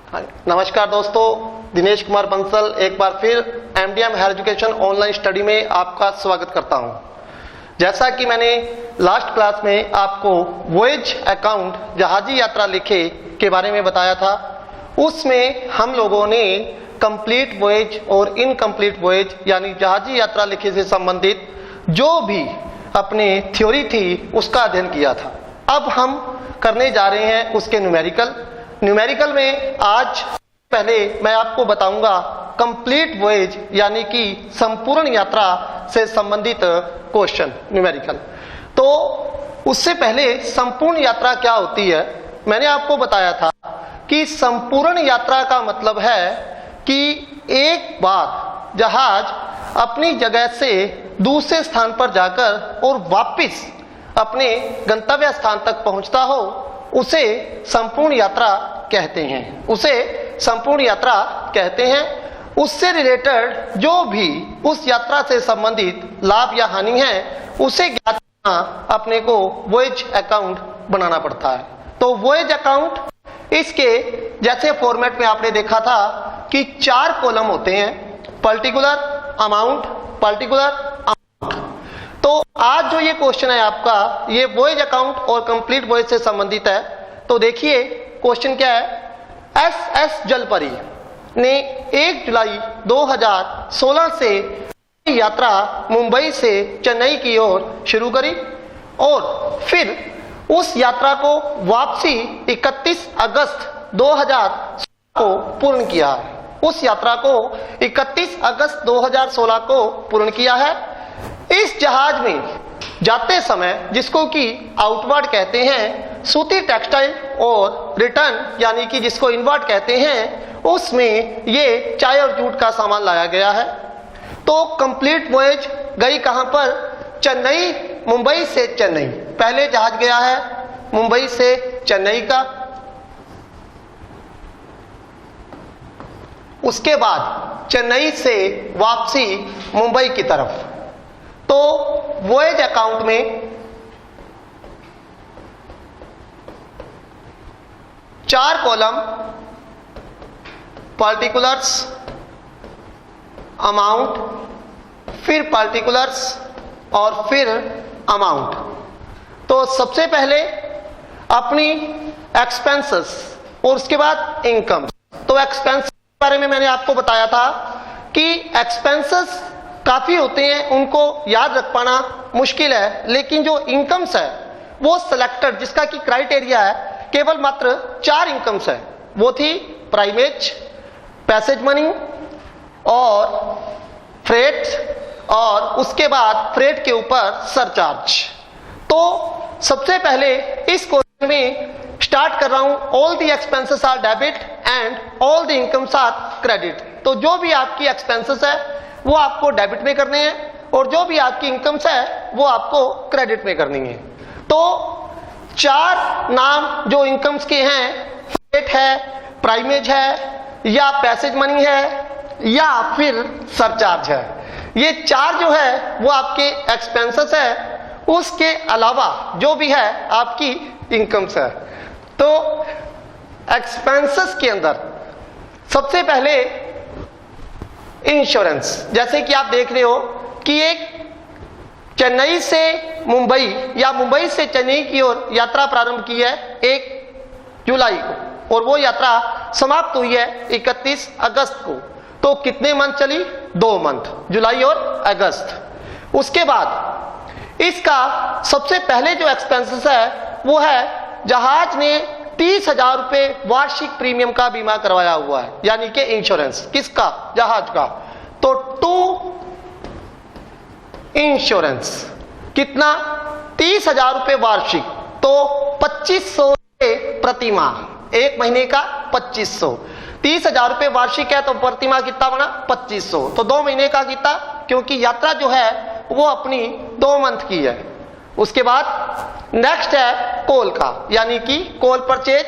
नमस्कार दोस्तों, दिनेश कुमार बंसल एक बार फिर MDM higher education online study में आपका स्वागत करता हूं। जैसा कि मैंने लास्ट क्लास में आपको वॉयज अकाउंट जहाजी यात्रा लिखे के बारे में बताया था, उसमें हम लोगों ने कंप्लीट वॉयज और इनकम्प्लीट वॉयज यानी जहाजी यात्रा लिखे से संबंधित जो भी अपने थ्योरी थी उसका अध्ययन किया था। अब हम करने जा रहे हैं उसके न्यूमेरिकल में आज पहले मैं आपको बताऊंगा कंप्लीट वॉयज यानी कि संपूर्ण यात्रा से संबंधित क्वेश्चन न्यूमेरिकल। तो उससे पहले संपूर्ण यात्रा क्या होती है, मैंने आपको बताया था कि संपूर्ण यात्रा का मतलब है कि एक बार जहाज अपनी जगह से दूसरे स्थान पर जाकर और वापस अपने गंतव्य स्थान तक पहुंचता हो, उसे संपूर्ण यात्रा कहते हैं। उससे रिलेटेड जो भी उस यात्रा से संबंधित लाभ या हानि है उसे ज्ञात करना अपने को वॉयज अकाउंट बनाना पड़ता है। तो वॉयज अकाउंट इसके जैसे फॉर्मेट में आपने देखा था कि 4 कॉलम होते हैं, पर्टिकुलर, अमाउंट, पर्टिकुलर, अमाउंट। तो आज जो ये क्वेश्चन है आपका, ये वॉयज अकाउंट और कंप्लीट वॉयज से संबंधित है। तो देखिए क्वेश्चन क्या है। एस जलपरी ने 1 जुलाई 2016 से यात्रा मुंबई से चेन्नई की ओर शुरू करी और फिर उस यात्रा को वापसी 31 अगस्त 2016 को पूर्ण किया है। उस यात्रा को 31 अगस्त 2016 को पूर्ण किया है। इस जहाज में जाते समय, जिसको कि आउटवर्ड कहते हैं, सूती टेक्सटाइल और रिटर्न यानी कि जिसको इनवर्ड कहते हैं, उसमें ये चाय और जूट का सामान लाया गया है। तो कंप्लीट वॉयज गई कहां पर? चेन्नई, मुंबई से चेन्नई। पहले जहाज गया है मुंबई से चेन्नई का, उसके बाद चेन्नई से वापसी मुंबई की तरफ। तो वॉयज अकाउंट में 4 कॉलम, पर्टिकुलर्स, अमाउंट, फिर पर्टिकुलर्स और फिर अमाउंट। तो सबसे पहले अपनी एक्सपेंसेस और उसके बाद इनकम। तो एक्सपेंस के बारे में मैंने आपको बताया था कि एक्सपेंसेस काफी होते हैं, उनको याद रख पाना मुश्किल है, लेकिन जो इनकम्स है वो सिलेक्टेड, जिसका कि क्राइटेरिया है केवल मात्र 4 इनकम्स है। वो थी प्राइमेज, पैसेज मनी और फ्रेट, और उसके बाद फ्रेट के ऊपर सरचार्ज। तो सबसे पहले इस क्वेश्चन में स्टार्ट कर रहा हूं, all the expenses are debit and all the incomes are credit. तो जो भी आपकी एक्सपेंसेस है वो आपको डेबिट में करने हैं और जो भी आपकी इनकम्स है वो आपको क्रेडिट में करनी है। तो 4 नाम जो इनकम्स के हैं, फ्रेट है, प्राइमेज है, या पैसेज मनी है, या फिर सरचार्ज है। ये 4 जो है वो आपके एक्सपेंसेस है, उसके अलावा जो भी है आपकी इनकम्स है। तो एक्सपेंसेस के अंदर सबसे पहले इंश्योरेंस। जैसे कि आप देख रहे हो कि एक चेन्नई से मुंबई या मुंबई से चेन्नई की ओर यात्रा प्रारंभ की है 1 जुलाई को, और वो यात्रा समाप्त हुई है 31 अगस्त को। तो कितने मंथ चली? 2 मंथ, जुलाई और अगस्त। उसके बाद इसका सबसे पहले जो एक्सपेंसेस है वो है जहाज ने 30,000 रुपए वार्षिक प्रीमियम का बीमा करवाया हुआ है, यानी कि इंश्योरेंस। किसका? जहाज का। तो 2 इंश्योरेंस कितना? 30,000 रुपए वार्षिक, तो 2500 रुपए प्रति माह, 1 महीने का 2500। 30,000 रुपए वार्षिक है तो प्रति माह कितना बना? 2500। तो 2 महीने का कितना, क्योंकि यात्रा जो है वो अपनी 2 मंथ की है। उसके बाद नेक्स्ट है कोल का, यानी कि कोल परचेज।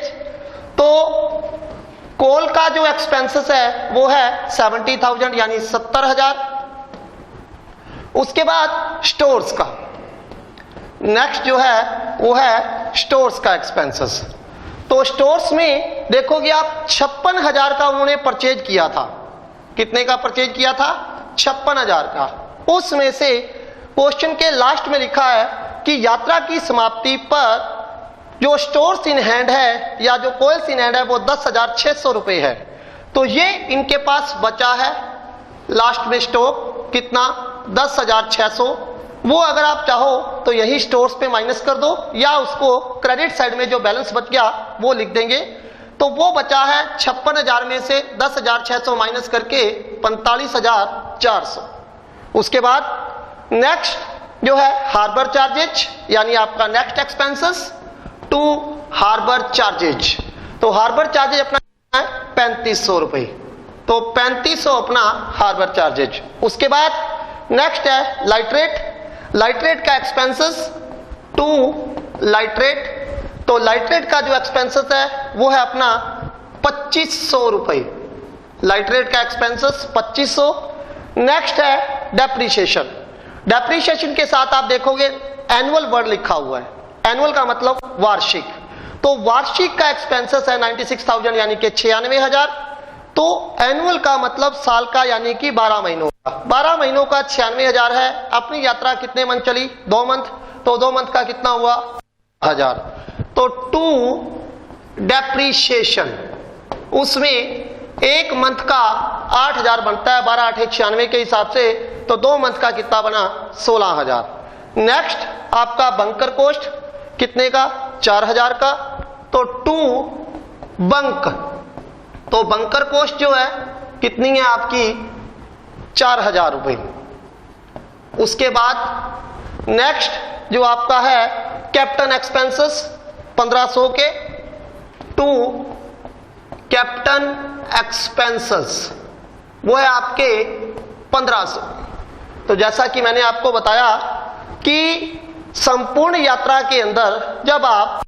तो कोल का जो एक्सपेंसेस है वो है 70,000 यानी 70,000। उसके बाद स्टोर्स का, नेक्स्ट जो है वो है स्टोर्स का एक्सपेंसेस। तो स्टोर्स में देखोगे आप 56,000 का उन्होंने परचेज किया था। कितने का परचेज किया था? 56,000 का। उसमें से क्वेश्चन के लास्ट में लिखा है कि यात्रा की समाप्ति पर जो स्टोर्स इन हैंड है या जो कोल्स इन हैंड है वो 10,600 रुपए है। तो ये इनके पास बचा है लास्ट में स्टॉक कितना? 10,600। वो अगर आप चाहो तो यही स्टोर्स पे माइनस कर दो या उसको क्रेडिट साइड में जो बैलेंस बच गया वो लिख देंगे। तो वो बचा है 56,000 में से 10,600 माइनस करके 45,400। उसके बाद नेक्स्ट जो है हार्बर चार्जेज, यानी आपका next expenses to harbour charges. तो हार्बर चार्जेज अपना है 3500 रुपए। तो 3500 अपना हार्बर चार्जेज। उसके बाद नेक्स्ट है लाइट्रेट। लाइट्रेट का एक्सपेंसेस टू लाइट्रेट। तो लाइट्रेट का जो एक्सपेंसेस है वो है अपना 2500 रुपए। लाइट्रेट का एक्सपेंसेस 2500। नेक्स्ट है डेप्रीशिएशन। डेप्रीशिएशन के साथ आप देखोगे एनुअल वर्ड लिखा हुआ है। एनुअल का मतलब वार्षिक। तो वार्षिक का एक्सपेंसेस है 96,000 यानी कि 96,000। तो एनुअल का मतलब साल का यानी कि 12 महीनों का। 12 महीनों का 96,000 है। अपनी यात्रा कितने मंथ चली? 2 मंथ। तो 2 मंथ का कितना हुआ? 1000। तो टू डेप्रीशिएशन उसमें एक मंथ का 8,000 बनता है, 12 8 96 के हिसाब से। तो 2 मंथ का कितना बना? 16,000। नेक्स्ट आपका बंकर कॉस्ट कितने का? 4,000 का। तो टू बंक। तो बंकर कॉस्ट जो है कितनी है आपकी? 4,000 रुपए। उसके बाद नेक्स्ट जो आपका है कैप्टन एक्सपेंसेस 1500 के। टू कैप्टन एक्सपेंसेस वो है आपके 1500। तो जैसा कि मैंने आपको बताया कि संपूर्ण यात्रा के अंदर जब आप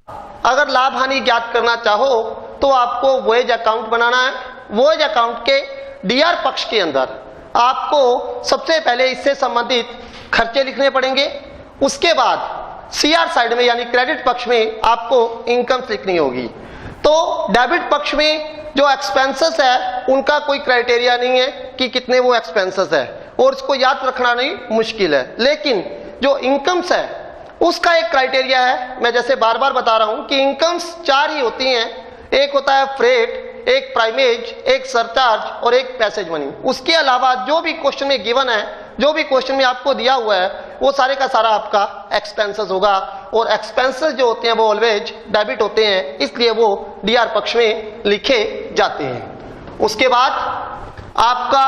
अगर लाभ हानि ज्ञात करना चाहो तो आपको वोएज अकाउंट बनाना है। वोएज अकाउंट के डीआर पक्ष के अंदर आपको सबसे पहले इससे संबंधित खर्चे लिखने पड़ेंगे। उसके बाद सीआर साइड में यानी क्रेडिट पक्ष में आपको इनकम लिखनी होगी। तो डेबिट पक्ष में जो एक्सपेंसेस है उनका कोई क्राइटेरिया नहीं है कि कितने वो एक्सपेंसेस है और इसको याद रखना नहीं मुश्किल है। लेकिन जो इनकम्स है उसका एक क्राइटेरिया है। मैं जैसे बार बार बता रहा हूं कि इनकम्स 4 ही होती हैं। एक होता है फ्रेट, एक प्राइमेज, एक सरचार्ज और एक पैसेज मनी। उसके अलावा जो भी क्वेश्चन में गिवन है, जो भी क्वेश्चन में आपको दिया हुआ है वो सारे का सारा आपका एक्सपेंसेस होगा। और एक्सपेंसेस जो होते हैं वो ऑलवेज डेबिट होते हैं, इसलिए वो डीआर पक्ष में लिखे जाते हैं। उसके बाद आपका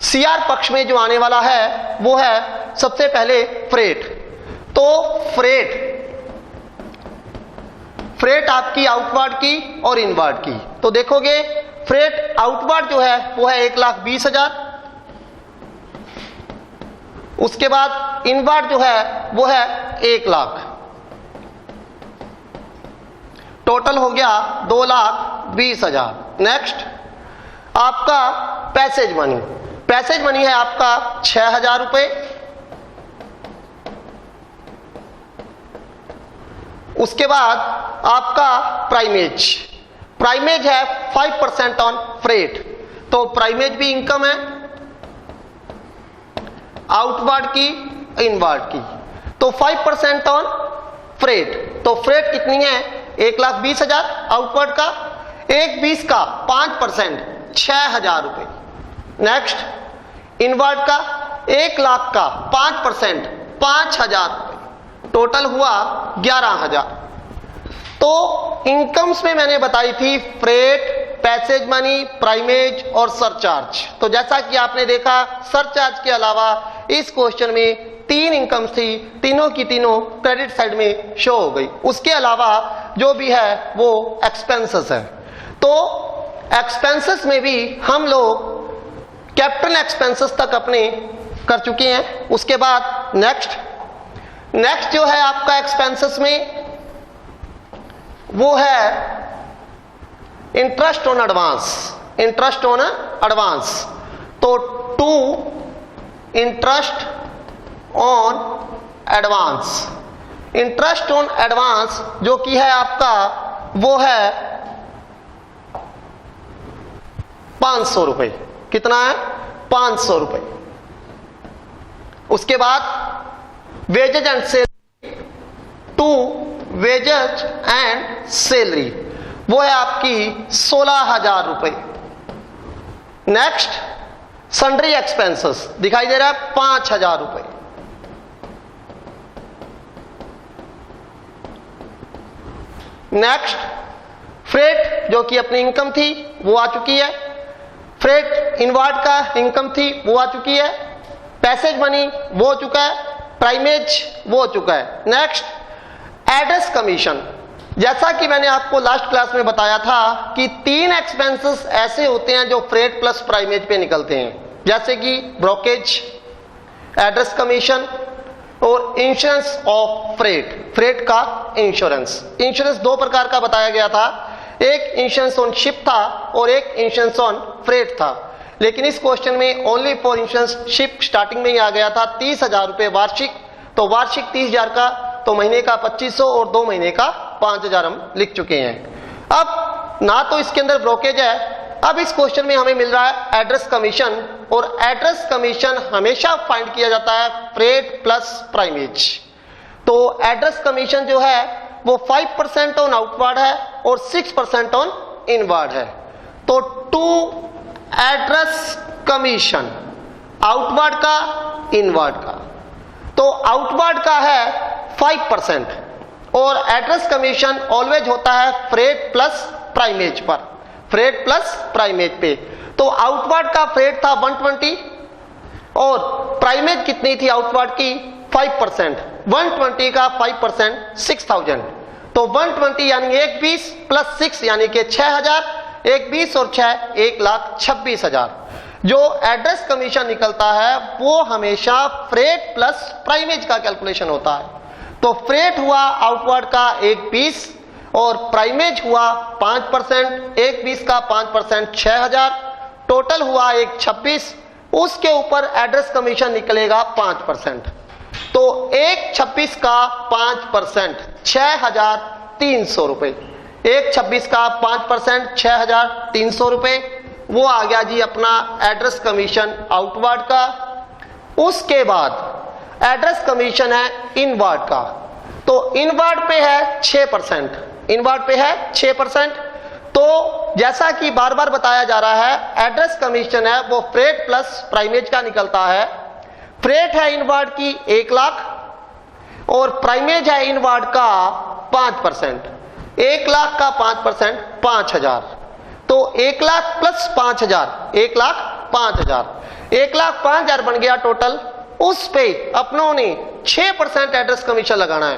सीआर पक्ष में जो आने वाला है वो है सबसे पहले फ्रेट। तो फ्रेट आपकी आउटवर्ड की और इनवर्ड की। तो देखोगे फ्रेट आउटवर्ड जो है वो है 1,20,000। उसके बाद इनवर्ड जो है वो है 1,00,000। टोटल हो गया 2,20,000। नेक्स्ट आपका पैसेज मनी। पैसेज मनी है आपका 6,000 रुपए। उसके बाद आपका प्राइमेज। प्राइमेज है 5% ऑन फ्रेट। तो प्राइमेज भी इनकम है आउटवर्ड की इनवर्ड की। तो 5% ऑन फ्रेट। तो फ्रेट कितनी है? 1,20,000 आउटवर्ड का। 1,20 का 5% 6,000 रुपए। नेक्स्ट इनवर्ड का 1,00,000 का 5% 5,000 रुपए। टोटल हुआ 11,000। तो इनकम्स में मैंने बताई थी फ्रेट, पैसेज मनी, प्राइमेज और सरचार्ज। तो जैसा कि आपने देखा सरचार्ज के अलावा इस क्वेश्चन में 3 इनकम्स थी, तीनों की तीनों क्रेडिट साइड में शो हो गई। उसके अलावा जो भी है वो एक्सपेंसेस है। तो एक्सपेंसेस में भी हम लोग कैपिटल एक्सपेंसेस तक अपने कर चुके हैं। उसके बाद नेक्स्ट जो है आपका एक्सपेंसेस में वो है interest on advance. Interest on advance. तो to interest on advance. Interest on advance जो कि है आपका वो है 500 रुपए। कितना है? 500 रुपए। उसके बाद wages and salary to wages and salary, वो है आपकी 16,000 रुपए। नेक्स्ट सन्ड्री एक्सपेंसेस दिखाई दे रहा है 5,000 रुपए। नेक्स्ट फ्रेट जो कि अपनी इनकम थी वो आ चुकी है। फ्रेट इनवार्ड का इनकम थी वो आ चुकी है। पैसेज मनी वो हो चुका है। प्राइमेज वो हो चुका है। नेक्स्ट एड्रेस कमीशन, जैसा कि मैंने आपको लास्ट क्लास में बताया था कि 3 एक्सपेंसेस ऐसे होते हैं जो फ्रेट प्लस प्राइमेज पे निकलते हैं, जैसे कि ब्रोकेज, एड्रेस कमीशन और इंश्योरेंस ऑफ फ्रेट। फ्रेट का इंश्योरेंस 2 प्रकार का बताया गया था, एक इंश्योरेंस ऑन शिप था और एक इंश्योरेंस ऑन फ्रेट था। लेकिन इस क्वेश्चन में only for insurance ship starting में ही आ गया था 30,000 रुपए वार्षिक। तो वार्षिक 30,000 का, तो महीने का 2500 और 2 महीने का 5,000 हम लिख चुके हैं। अब ना तो इसके अंदर ब्रोकेज है। अब इस क्वेश्चन में हमें मिल रहा है एड्रेस कमीशन, और एड्रेस कमीशन हमेशा फाइंड किया जाता है फ्रेट प्लस प्राइमेज। तो एड्रेस कमीशन जो है वो 5% ऑन आउटवार्ड है और 6% ऑन इनवार्ड है। तो टू एड्रेस कमीशन, आउटवार्ड का, इनवार्ड का, तो आउटवार्ड का है 5% और एड्रेस कमीशन ऑलवेज होता है फ्रेट प्लस प्राइमेज पर, फ्रेट प्लस प्राइमेज पे। तो आउटवार्ड का फ्रेट था 120 और प्राइमेज कितनी थी आउटवार्ड की? 5%। 120 का 5% 6,000। तो 120 यानी 120 प्लस 6 यानी कि 6,000। 120 और 6 1,26,000। जो एड्रेस कमीशन निकलता है वो हमेशा फ्रेट प्लस प्राइमेज का कैलकुलेशन होता है। तो फ्रेट हुआ आउटवार्ड का 120 और प्राइमेज हुआ 5%। 120 का 5% 6,000, टोटल हुआ 126। उसके ऊपर एड्रेस कमीशन निकलेगा 5%। तो 126 का 5% 6,300 रुपए। 126 का 5% 6,300 रुपए, वो आ गया जी अपना एड्रेस कमीशन आउटवार्ड का। उसके बाद एड्रेस कमीशन है इनवार्ड का। तो इनवार्ड पे है 6%। इनवार्ड पे है 6%। तो जैसा कि बार बार बताया जा रहा है, एड्रेस कमीशन है वो फ्रेट प्लस प्राइमेज का निकलता है। फ्रेट है इनवार्ड की 1 लाख और प्राइमेज है इनवार्ड का 5%। 1 लाख का 5% 5,000। तो 1 लाख प्लस 5,000 1,05,000। 1,05,000 बन गया टोटल। उस पे अपनों ने 6% एड्रेस कमीशन लगाना है।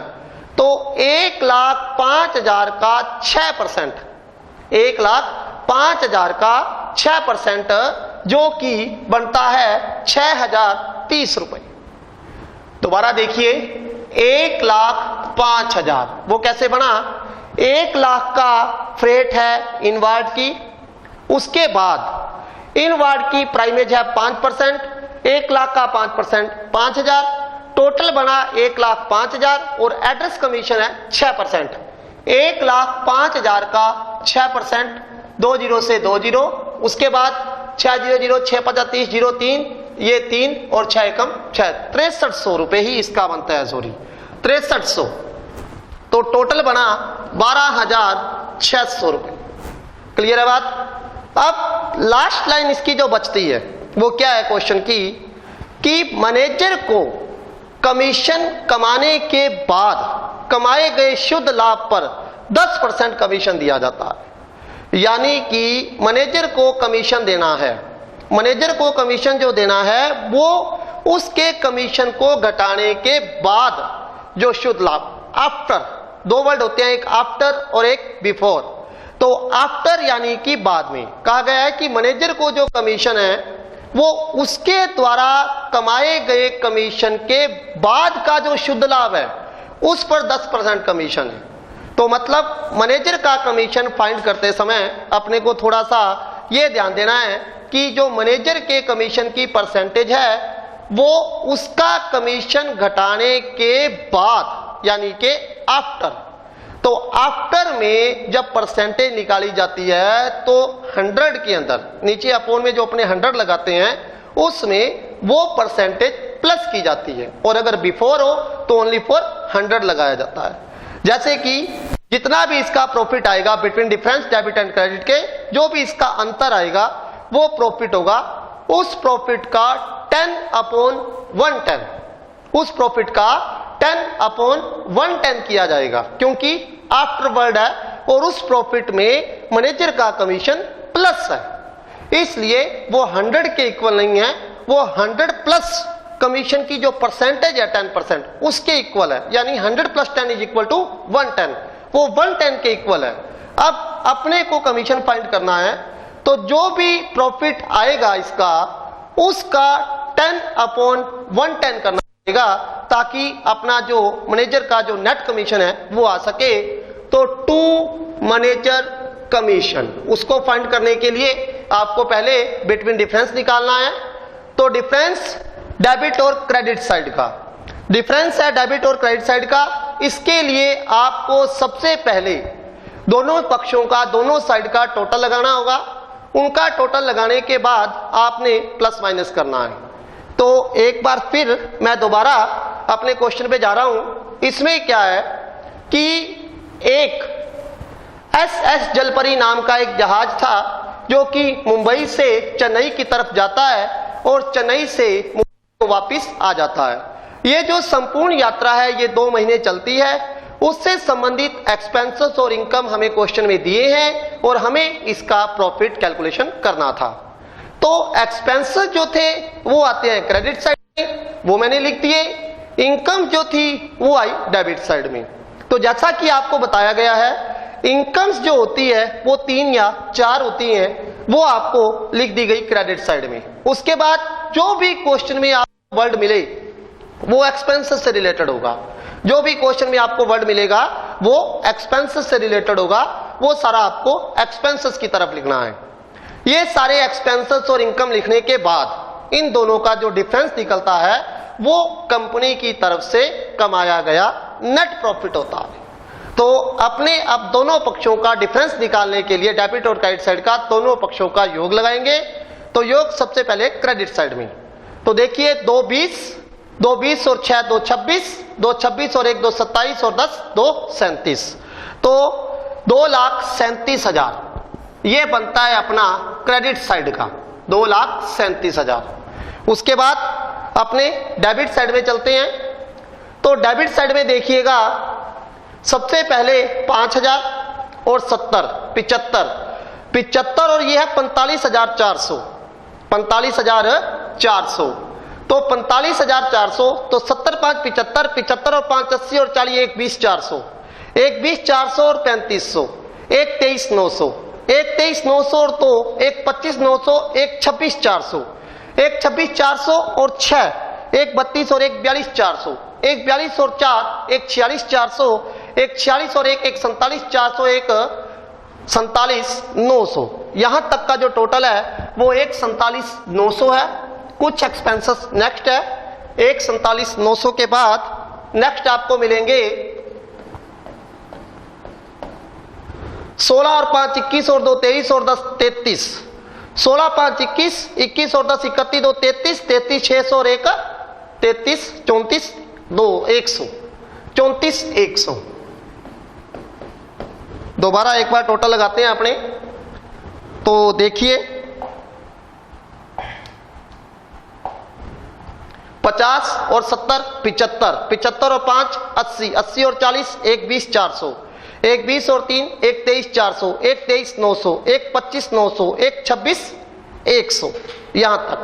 तो 1,05,000 का 6%, 1,05,000 का 6% जो कि बनता है 6,030 रुपए। दोबारा देखिए, 1,05,000 वो कैसे बना? 1 लाख का फ्रेट है इनवार्ड की, उसके बाद इनवार्ड की प्राइमेज है 5%। 1 लाख का 5% 5,000, टोटल बना 1,05,000 और एड्रेस कमीशन है 6%। 1,05,000 का 6%, 2 0 से 2 0, उसके बाद 6 0 0 6 5 30 0 3, ये 3 और 6 एकम 6, 6300 रुपए ही इसका बनता है। सॉरी 6300। तो टोटल बना 12,600 रुपए। क्लियर है बात? अब लास्ट लाइन इसकी जो बचती है वो क्या है क्वेश्चन की, कि मैनेजर को कमीशन कमाने के बाद कमाए गए शुद्ध लाभ पर 10% कमीशन दिया जाता है। यानी कि मैनेजर को कमीशन देना है। मैनेजर को कमीशन जो देना है वो उसके कमीशन को घटाने के बाद जो शुद्ध लाभ, आफ्टर, 2 वर्ड होते हैं, एक आफ्टर और एक बिफोर। तो आफ्टर यानी कि बाद में कहा गया है कि मैनेजर को जो कमीशन है वो उसके द्वारा कमाए गए कमीशन के बाद का जो शुद्ध लाभ है उस पर 10% कमीशन है। तो मतलब मैनेजर का कमीशन फाइंड करते समय अपने को थोड़ा सा ये ध्यान देना है कि जो मैनेजर के कमीशन की परसेंटेज है वो उसका कमीशन घटाने के बाद यानी कि आफ्टर। तो तो आफ्टर में जब परसेंटेज निकाली जाती है तो 100 के अंदर नीचे अपोन में जो अपने 100 लगाते हैं उसमें वो परसेंटेज प्लस की जाती है, और अगर बिफोर हो तो ओनली फॉर 100 लगाया जाता है। जैसे कि जितना भी इसका प्रॉफिट आएगा between difference debit and credit के, जो भी इसका अंतर आएगा वो प्रॉफिट होगा, उस प्रॉफिट का 10/110, उस प्रॉफिट का 10/110 किया जाएगा, क्योंकि आफ्टर वर्ड है और उस प्रॉफिट में मैनेजर का कमीशन प्लस है, इसलिए वो 100 के इक्वल नहीं है, वो 100 प्लस कमीशन की जो परसेंटेज है 10% उसके इक्वल है, यानी 100 + 10 = 110, वो 110 के इक्वल है। अब अपने को कमीशन फाइंड करना है, तो जो भी प्रॉफिट आएगा इसका उसका 10/110 करना पड़ेगा, ताकि अपना जो मैनेजर का जो नेट कमीशन है वो आ सके। तो टू मैनेजर कमीशन, उसको फाइंड करने के लिए आपको पहले बिटवीन डिफरेंस निकालना है। तो डिफरेंस डेबिट और क्रेडिट साइड का, डिफरेंस है डेबिट और क्रेडिट साइड का, इसके लिए आपको सबसे पहले दोनों पक्षों का, दोनों साइड का टोटल लगाना होगा। उनका टोटल लगाने के बाद आपने प्लस माइनस करना है। तो एक बार फिर मैं दोबारा अपने क्वेश्चन पे जा रहा हूं। इसमें क्या है कि एक SS जलपरी नाम का एक जहाज था जो कि मुंबई से चेन्नई की तरफ जाता है और चेन्नई से मुंबई को वापिस आ जाता है। ये जो संपूर्ण यात्रा है ये 2 महीने चलती है। उससे संबंधित एक्सपेंसेस और इनकम हमें क्वेश्चन में दिए हैं और हमें इसका प्रॉफिट कैलकुलेशन करना था। तो एक्सपेंसेस जो थे वो आते हैं क्रेडिट साइड में, वो मैंने लिख दिए। इनकम जो थी वो आई डेबिट साइड में। तो जैसा कि आपको बताया गया है, इनकम्स जो होती है वो 3 या 4 होती हैं, वो आपको लिख दी गई क्रेडिट साइड में। उसके बाद जो भी क्वेश्चन में आपको वर्ड मिले वो एक्सपेंसेस से रिलेटेड होगा। जो भी क्वेश्चन में आपको वर्ड मिलेगा वो एक्सपेंसेस से रिलेटेड होगा, वो सारा आपको एक्सपेंसेस की तरफ लिखना है। ये सारे एक्सपेंसेस और इनकम लिखने के बाद इन दोनों का जो डिफरेंस निकलता है वो कंपनी की तरफ से कमाया गया नेट प्रॉफिट होता है। तो अपने अब दोनों पक्षों का डिफरेंस निकालने के लिए डेबिट और क्रेडिट साइड का दोनों पक्षों का योग लगाएंगे। तो योग सबसे पहले क्रेडिट साइड में। तो देखिए 2 20 और 6 2 26, 2 26 और 1 2 27 और 10 2 37। तो 2,37,000 ये बनता है अपना क्रेडिट साइड का, 2,37,000। उसके बाद अपने डेबिट साइड में चलते हैं। तो डेबिट साइड में देखिएगा सबसे पहले 5,000 और 70 75 और ये है 45,400 45,400। तो 45,400 तो 70 5 75 75 और 5 80 और 40 1 20 400 1 20 400 और 3500 1 23 900 1 23 900 और 2 1 25 900 1 26 400 1 26 400 और 6 1 32 और 1 42 400 1 42 और 4 1 46 400 1 46 और 1 1 47 400 1 47 900। यहां तक का जो टोटल है वो 1 47 900 है। कुछ एक्सपेंसेस नेक्स्ट है 1 47 900 के बाद नेक्स्ट आपको मिलेंगे 16 और 5 21 और 2 23 और 10 33 16 5 21 21 और 10 31 2 33 33 600 और 1 33 34 2 100 34 100। दोबारा एक बार टोटल लगाते हैं अपने। तो देखिए 50 और 70 75 75 और 5 80 80 और 40 1 20 400 1 20 और 3 1 23 400 1 23 900 1 25 900 1 26 100। यहां तक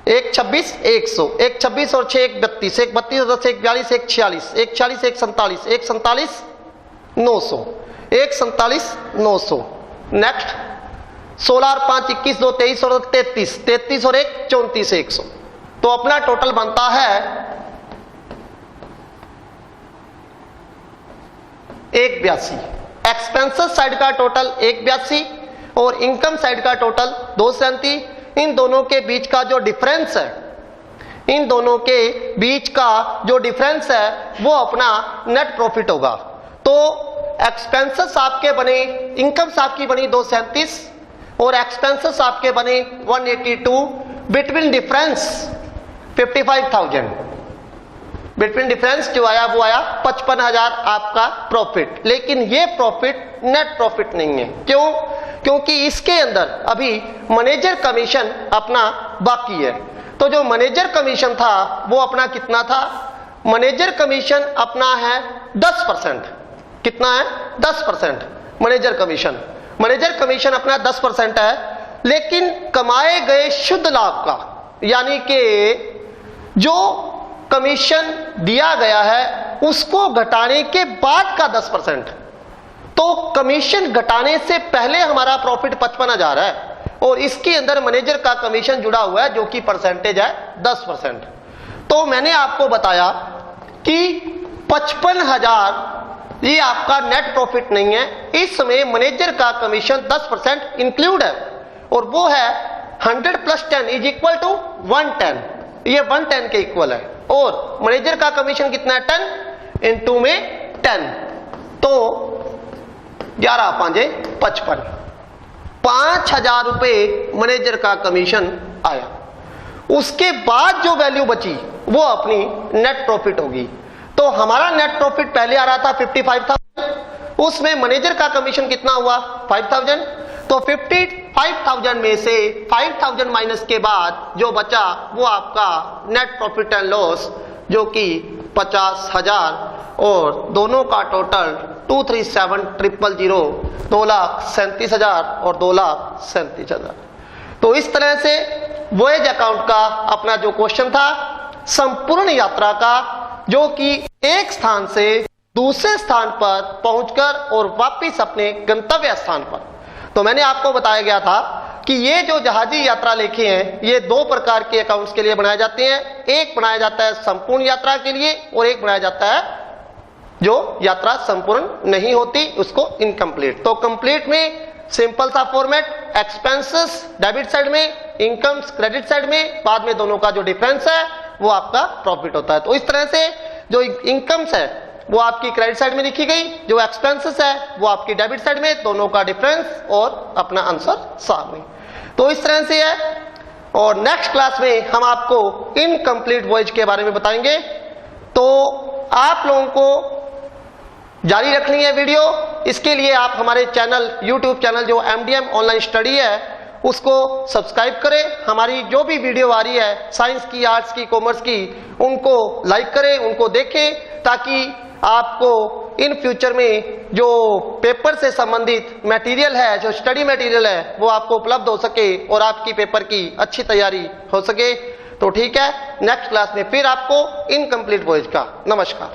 1 26 100 1 26 और 6 1 32 1 32 और 10 1 42 1 46 1 46 1 47 1 47 900 1 47 900। नेक्स्ट 16 और 5 21 2 23 और 33 33 और 1 34 100। तो अपना टोटल बनता है 182। एक्सपेंसेस साइड का टोटल 182 और इनकम साइड का टोटल 237। इन दोनों के बीच का जो डिफरेंस है, इन दोनों के बीच का जो डिफरेंस है वो अपना नेट प्रॉफिट होगा। तो एक्सपेंसेस आपके बने, इनकम्स आपकी बनी 237 और एक्सपेंसेस आपके बने 182, बिटवीन डिफरेंस 55,000, बिटवीन डिफरेंस जो आया वो आया 55,000 आपका प्रॉफिट। लेकिन ये प्रॉफिट नेट प्रॉफिट नहीं है। क्यों? क्योंकि इसके अंदर अभी मैनेजर कमीशन अपना बाकी है। तो जो मैनेजर कमीशन था वो अपना कितना था? मैनेजर कमीशन अपना है 10%। कितना है? 10% मैनेजर कमीशन। मैनेजर कमीशन अपना 10% है, लेकिन कमाए गए शुद्ध लाभ का, यानी कि जो कमीशन दिया गया है उसको घटाने के बाद का 10%। तो कमीशन घटाने से पहले हमारा प्रॉफिट 55,000 है और इसके अंदर मैनेजर का कमीशन जुड़ा हुआ है जो कि परसेंटेज है 10%। तो मैंने आपको बताया कि 55,000 ये आपका नेट प्रॉफिट नहीं है, इसमें मैनेजर का कमीशन 10% इंक्लूड है और वो है 100 + 10 = 110। ये 110 के इक्वल है और मैनेजर का कमीशन कितना है? 10 इंटू में 10, तो 11 × 5 = 55। 5,000 रुपए मैनेजर का कमीशन आया। उसके बाद जो वैल्यू बची वो अपनी नेट प्रॉफिट होगी। तो हमारा नेट प्रॉफिट पहले आ रहा था 55,000, उसमें मैनेजर का कमीशन कितना हुआ? 5,000। तो 55,000 में से 5,000 माइनस के बाद जो बचा वो आपका नेट प्रॉफिट एंड लॉस जो कि 50,000 और दोनों का टोटल 237,000, 2,37,000 और 2,37,000। तो इस तरह से वॉयज अकाउंट का अपना जो क्वेश्चन था संपूर्ण यात्रा का, जो कि एक स्थान से दूसरे स्थान पर पहुंचकर और वापस अपने गंतव्य स्थान पर। तो मैंने आपको बताया गया था कि ये जो जहाजी यात्रा लेखे हैं ये दो प्रकार के अकाउंट्स के लिए बनाए जाते हैं। एक बनाया जाता है संपूर्ण यात्रा के लिए और एक बनाया जाता है जो यात्रा संपूर्ण नहीं होती उसको इनकम्प्लीट। तो कंप्लीट में सिंपल सा फॉर्मेट, एक्सपेंसेस डेबिट साइड में, इनकम्स क्रेडिट साइड में, बाद में दोनों का जो डिफरेंस है वो आपका प्रॉफिट होता है। तो इस तरह से जो इनकम्स है वो आपकी क्रेडिट साइड में लिखी गई, जो एक्सपेंसेस है वो आपकी डेबिट साइड में, दोनों का डिफरेंस और अपना आंसर सामने। तो इस तरह से है। और नेक्स्ट क्लास में हम आपको इनकम्प्लीट वॉयज के बारे में बताएंगे। तो आप लोगों को जारी रखनी है वीडियो। इसके लिए आप हमारे चैनल यूट्यूब चैनल जो MDM ऑनलाइन स्टडी है उसको सब्सक्राइब करें। हमारी जो भी वीडियो आ रही है साइंस की, आर्ट्स की, कॉमर्स की, उनको लाइक करें, उनको देखें, ताकि आपको इन फ्यूचर में जो पेपर से संबंधित मटेरियल है, जो स्टडी मटेरियल है, वो आपको उपलब्ध हो सके और आपकी पेपर की अच्छी तैयारी हो सके। तो ठीक है, नेक्स्ट क्लास में फिर आपको इनकम्प्लीट वॉयज का। नमस्कार।